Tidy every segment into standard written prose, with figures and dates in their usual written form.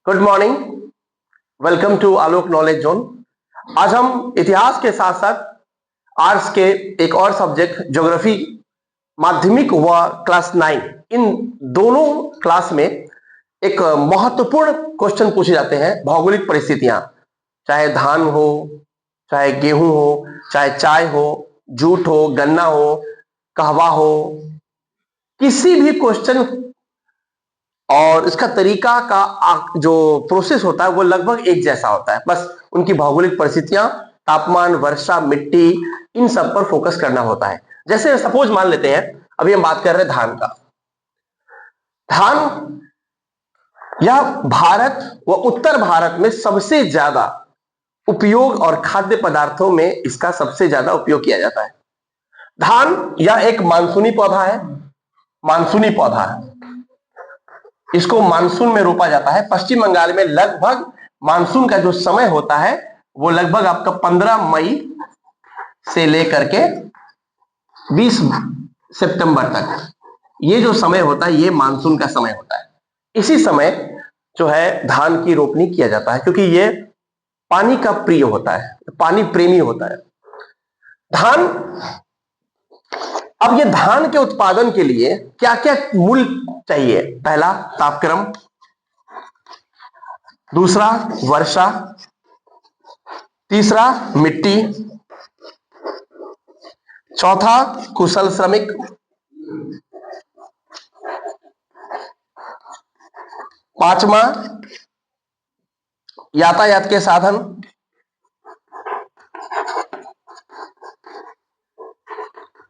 Good morning. Welcome to Alok knowledge zone. आज हम इतिहास के साथ साथ आर्ट्स के एक और सब्जेक्ट ज्योग्राफी माध्यमिक व क्लास 9 इन दोनों क्लास में एक महत्वपूर्ण क्वेश्चन पूछे जाते हैं। भौगोलिक परिस्थितियां, चाहे धान हो, चाहे गेहूं हो, चाहे चाय हो, जूट हो, गन्ना हो, कहवा हो, किसी भी क्वेश्चन और इसका तरीका का जो प्रोसेस होता है वो लगभग एक जैसा होता है। बस उनकी भौगोलिक परिस्थितियां, तापमान, वर्षा, मिट्टी, इन सब पर फोकस करना होता है। जैसे सपोज मान लेते हैं, अभी हम बात कर रहे हैं धान का। धान यह भारत व उत्तर भारत में सबसे ज्यादा उपयोग और खाद्य पदार्थों में इसका सबसे ज्यादा उपयोग किया जाता है। धान यह एक मानसूनी पौधा है। मानसूनी पौधा है, इसको मानसून में रोपा जाता है। पश्चिम बंगाल में लगभग मानसून का जो समय होता है वो लगभग आपका 15 मई से लेकर के 20 सितंबर तक, ये जो समय होता है ये मानसून का समय होता है। इसी समय जो है धान की रोपनी किया जाता है, क्योंकि ये पानी का प्रिय होता है, पानी प्रेमी होता है धान। अब ये धान के उत्पादन के लिए क्या क्या मूल चाहिए? पहला तापक्रम, दूसरा वर्षा, तीसरा मिट्टी, चौथा कुशल श्रमिक, पांचवा यातायात के साधन,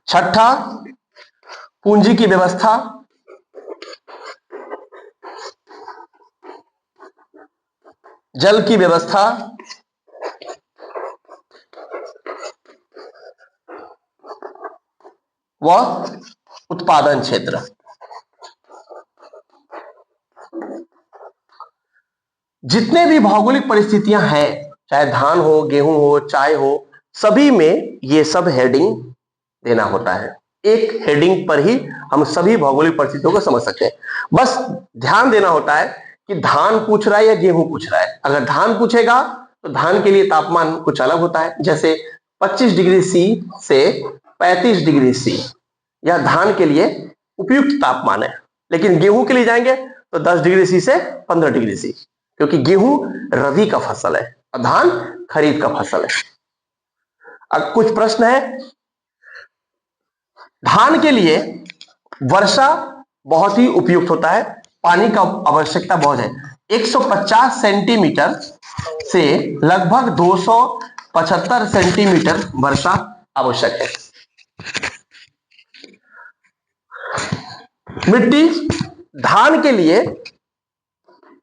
छठा पूंजी की व्यवस्था, जल की व्यवस्था, व उत्पादन क्षेत्र। जितने भी भौगोलिक परिस्थितियां हैं, चाहे धान हो, गेहूं हो, चाय हो, सभी में ये सब हेडिंग देना होता है। एक हेडिंग पर ही हम सभी भौगोलिक परिस्थितियों को समझ सकते हैं। बस ध्यान देना होता है कि धान पूछ रहा है या गेहूं पूछ रहा है। अगर धान पूछेगा तो धान के लिए तापमान कुछ अलग होता है, जैसे 25 डिग्री सी से 35 डिग्री सी, यह धान के लिए उपयुक्त तापमान है। लेकिन गेहूं के लिए जाएंगे तो 10 डिग्री सी से 15 डिग्री सी, क्योंकि गेहूं रबी का फसल है और धान खरीफ का फसल है। अब कुछ प्रश्न है। धान के लिए वर्षा बहुत ही उपयुक्त होता है, पानी का आवश्यकता बहुत है। 150 सेंटीमीटर से लगभग 275 सेंटीमीटर वर्षा आवश्यक है। मिट्टी, धान के लिए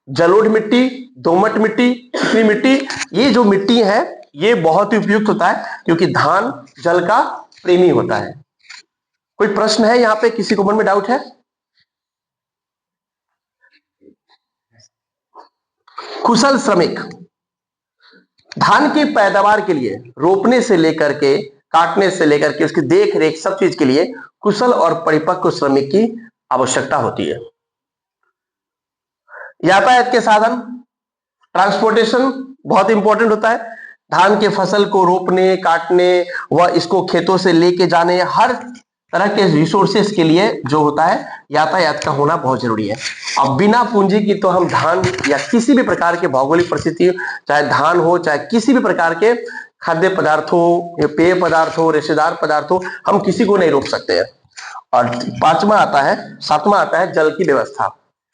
जलोढ़ मिट्टी, दोमट मिट्टी, चिकनी मिट्टी, ये जो मिट्टी है ये बहुत ही उपयुक्त होता है, क्योंकि धान जल का प्रेमी होता है। कोई प्रश्न है यहां पे? किसी को मन में डाउट है? कुशल श्रमिक, धान की पैदावार के लिए रोपने से लेकर के काटने से लेकर के उसकी देख रेख सब चीज के लिए कुशल और परिपक्व श्रमिक की आवश्यकता होती है। यातायात के साधन, ट्रांसपोर्टेशन बहुत इंपॉर्टेंट होता है। धान के फसल को रोपने, काटने व इसको खेतों से लेके जाने, हर तरह के रिसोर्सेस के लिए जो होता है यातायात का होना बहुत जरूरी है। अब बिना पूंजी की तो हम धान या किसी भी प्रकार के भौगोलिक परिस्थिति, चाहे धान हो चाहे किसी भी प्रकार के खाद्य पदार्थों, पेय पदार्थों, रेशेदार पदार्थों, हम किसी को नहीं रोक सकते हैं। और सातवां आता है जल की व्यवस्था।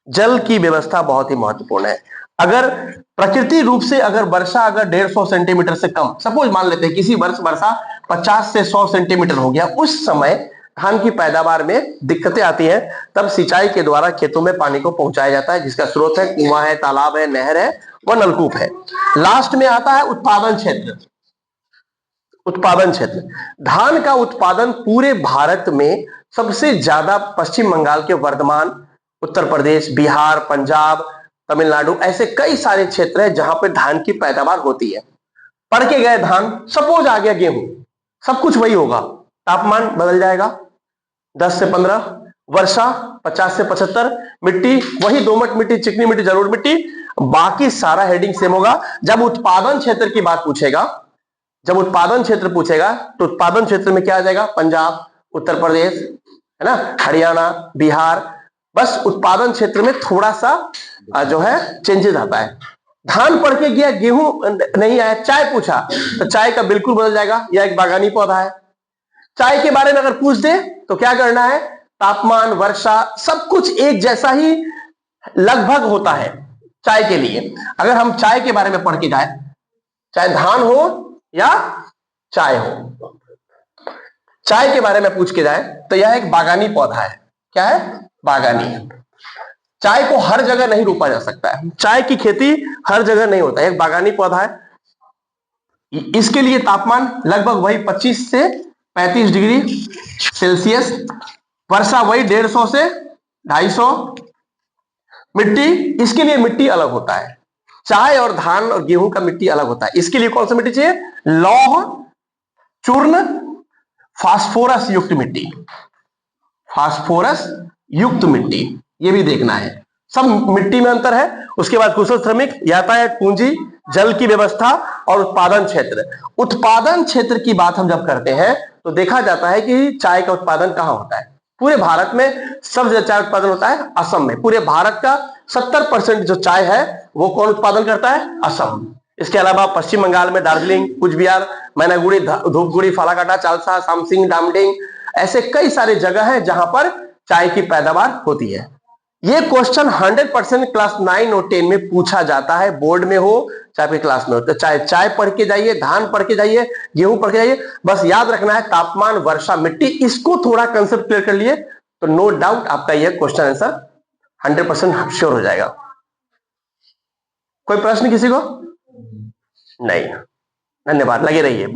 जल की व्यवस्था बहुत ही महत्वपूर्ण है। अगर प्रकृति रूप से अगर वर्षा अगर 150 सेंटीमीटर से कम, सपोज मान लेते हैं किसी वर्ष वर्षा 50 से 100 सेंटीमीटर हो गया, उस समय धान की पैदावार में दिक्कतें आती हैं। तब सिंचाई के द्वारा खेतों में पानी को पहुंचाया जाता है, जिसका स्रोत है कुआं है, तालाब है, नहर है व नलकूप है। लास्ट में आता है उत्पादन क्षेत्र। उत्पादन क्षेत्र, धान का उत्पादन पूरे भारत में सबसे ज्यादा पश्चिम बंगाल के वर्धमान, उत्तर प्रदेश, बिहार, पंजाब, तमिलनाडु, ऐसे कई सारे क्षेत्र हैं जहां पे धान की पैदावार होती है। पढ़ के गए धान, सपोज आ गया गेहूं, सब कुछ वही होगा। तापमान बदल जाएगा 10 से 15, वर्षा 50 से 75, मिट्टी वही दोमट मिट्टी, चिकनी मिट्टी, जलोढ़ मिट्टी, बाकी सारा हेडिंग सेम होगा। जब उत्पादन क्षेत्र की बात पूछेगा, जब उत्पादन क्षेत्र पूछेगा तो उत्पादन क्षेत्र में क्या आ जाएगा, पंजाब, उत्तर प्रदेश, है ना, हरियाणा, बिहार। बस उत्पादन क्षेत्र में थोड़ा सा जो है चेंजेस आता है। धान पढ़ के गया, गेहूं नहीं आया, चाय पूछा तो चाय का बिल्कुल बदल जाएगा, यह एक बागानी पौधा है। चाय के बारे में अगर पूछ दे तो क्या करना है, तापमान, वर्षा, सब कुछ एक जैसा ही लगभग होता है चाय के लिए। अगर हम चाय के बारे में पढ़ के जाए, चाहे धान हो या चाय हो, चाय के बारे में पूछ के जाए तो यह एक बागानी पौधा है। क्या है, बागानी। चाय को हर जगह नहीं रोपा जा सकता है, चाय की खेती हर जगह नहीं होता है, एक बागानी पौधा है। इसके लिए तापमान लगभग वही 25 से 35 डिग्री सेल्सियस, वर्षा वही 150 से 250, मिट्टी, इसके लिए मिट्टी अलग होता है। चाय और धान और गेहूं का मिट्टी अलग होता है। इसके लिए कौन सा मिट्टी चाहिए, लौह चूर्ण फास्फोरस युक्त मिट्टी, फास्फोरस युक्त मिट्टी, ये भी देखना है। सब मिट्टी में अंतर है। उसके बाद कुशल श्रमिक, यातायात, पूंजी, जल की व्यवस्था और उत्पादन क्षेत्र। उत्पादन क्षेत्र की बात हम जब करते हैं तो देखा जाता है कि चाय का उत्पादन कहां होता है। पूरे भारत में सबसे ज्यादा चाय उत्पादन होता है असम में। पूरे भारत का 70% जो चाय है वो कौन उत्पादन करता है, असम। इसके अलावा पश्चिम बंगाल में दार्जिलिंग, कुच बिहार, मैनागुड़ी, धूपगुड़ी, फालाकाटा, चालसा, सामसिंग, डामडिंग, ऐसे कई सारे जगह है जहां पर चाय की पैदावार होती है। ये क्वेश्चन 100% क्लास 9 और 10 में पूछा जाता है, बोर्ड में हो चाहे आपके क्लास में हो। तो चाहे चाय पढ़ के जाइए, धान पढ़ के जाइए, गेहूं पढ़ के जाइए, बस याद रखना है तापमान, वर्षा, मिट्टी, इसको थोड़ा कंसेप्ट क्लियर कर लिए तो नो डाउट आपका यह क्वेश्चन आंसर 100% श्योर हो जाएगा। कोई प्रश्न किसी को? नहीं। धन्यवाद, लगे रहिए।